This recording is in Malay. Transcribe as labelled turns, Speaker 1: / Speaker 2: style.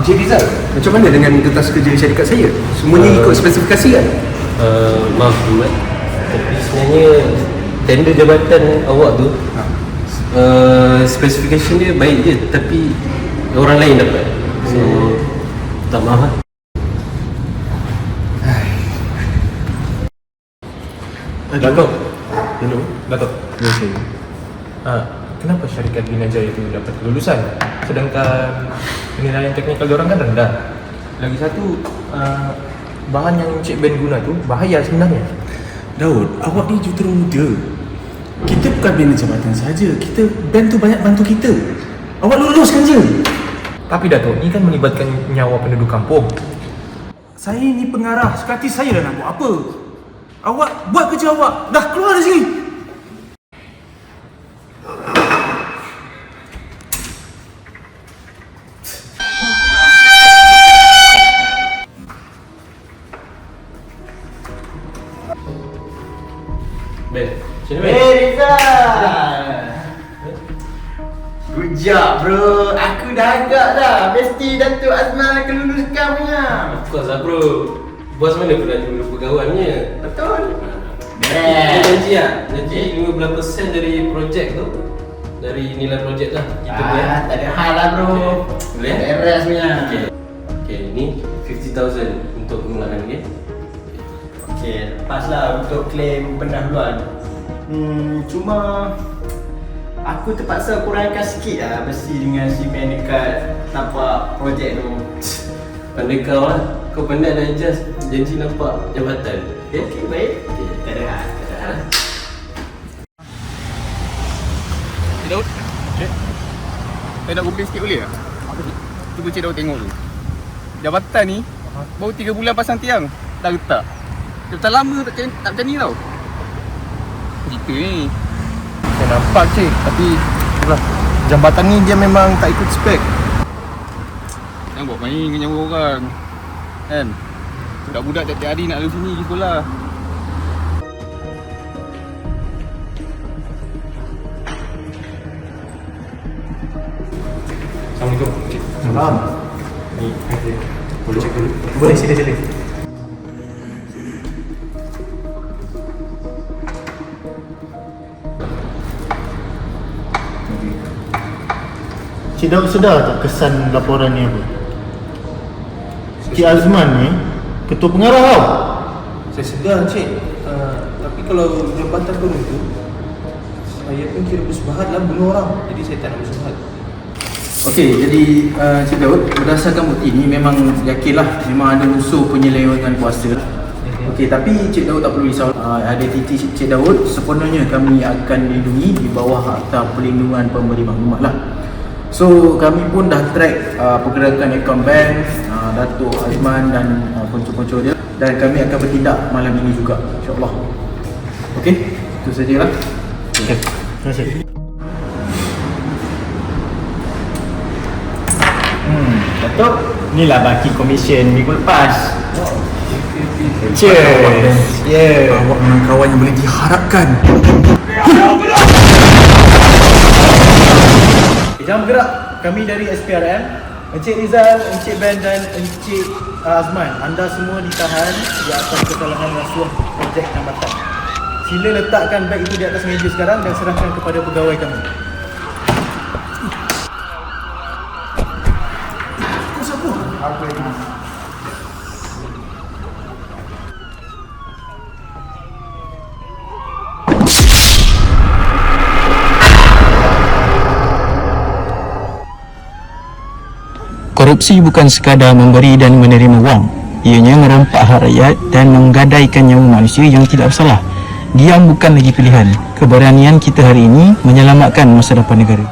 Speaker 1: Encik Rizal, macam mana dengan kertas kerja syarikat saya? Semuanya ikut spesifikasi kan?
Speaker 2: Maaf Muhammad, tapi sebenarnya tender jabatan awak tu spesifikasi dia baik je, tapi orang lain dapat. So tak maaf lah.
Speaker 3: Datuk. Hello, Datuk. Ya, saya. Kenapa syarikat Bina Jaya itu dapat kelulusan sedangkan penilaian teknikal diorang kan rendah? Lagi satu, bahan yang Encik Ben guna tu bahaya sebenarnya.
Speaker 4: Daud, awak ni jurutera muda. Kita bukan bina jabatan saja, kita Ben tu banyak bantu kita. Awak luluskan je.
Speaker 3: Tapi Datuk, ni kan melibatkan nyawa penduduk kampung.
Speaker 4: Saya ni pengarah, sekati saya dah nak buat apa. Awak buat kerja awak, dah keluar dari sini.
Speaker 2: Ben, sini Ben.
Speaker 5: Hey Rizal. Good job bro. Aku dah agak dah. Mesti Datuk Azman akan luluskan punya.
Speaker 2: Of course lah bro. Bos mana pernah dulu pegawainya.
Speaker 5: Betul.
Speaker 2: Kita janji lah. Janji 15% dari projek tu, dari nilai projek lah kita punya.
Speaker 5: Tak ada hal lah bro.
Speaker 2: Boleh?
Speaker 5: Tak ada rest punya.
Speaker 2: Okay, ni 50,000 untuk pengulangan ni.
Speaker 5: Okay, lepas lah untuk klaim pendahuluan. Cuma aku terpaksa kurangkan sikit lah besi dengan simen dekat tapak projek tu.
Speaker 2: Pandai kau lah. Kau pandai dah adjust janji nampak jabatan. Okay?
Speaker 5: Okay, baik. Okay, tak ada hal. Tak ada hal.
Speaker 1: Daud, Cik, saya nak komplain sikit boleh tak? Cuba Cik Daud tengok tu. Jabatan ni baru 3 bulan pasang tiang, dah retak. Jabatan lama tak macam ni tau. Cerita ni saya nampak Cik, tapi itulah, jambatan ni dia memang tak ikut spek. Jangan buat main dengan nyawa orang kan. Budak-budak tiap-tiap hari nak lalu sini pergi sekolah.
Speaker 3: Assalamualaikum. Encik.
Speaker 5: Salam.
Speaker 3: Ni, boleh cek dulu? Boleh, sila.
Speaker 6: Cik Daud sedar tak kesan laporan ni apa? Cik Azman ni ketua pengarah tau.
Speaker 3: Saya sedar Encik, tapi kalau jabatan turun tu, saya pun kira bersubahat lah bunuh orang. Jadi saya tak nak bersubahat.
Speaker 1: Okey, jadi Cik Daud, berdasarkan bukti ni memang yakinlah memang ada unsur penyelewengan kuasa. Okey, tapi Cik Daud tak perlu risau. Ada titi Cik Daud sepenuhnya kami akan lindungi di bawah Akta Perlindungan Pemberi Maklumat lah. So kami pun dah track pergerakan akaun bank Datuk Azman dan konco-konco dia, dan kami akan bertindak malam ini juga, insyaAllah. Okey, itu sajalah.
Speaker 6: Okay, terima kasih.
Speaker 5: Datuk, inilah baki komisen minggu lepas.
Speaker 1: Cheers. Yeah. Awak memang kawan yang boleh diharapkan.
Speaker 6: Jangan bergerak. Kami dari SPRM, Encik Rizal, Encik Ben dan Encik Azman, anda semua ditahan di atas kesalahan rasuah projek jambatan. Sila letakkan beg itu di atas meja sekarang dan serahkan kepada pegawai kami.
Speaker 7: Korupsi bukan sekadar memberi dan menerima wang. Ianya merompak hak rakyat dan menggadaikan nyawa manusia yang tidak bersalah. Diam bukan lagi pilihan. Keberanian kita hari ini menyelamatkan masa depan negara.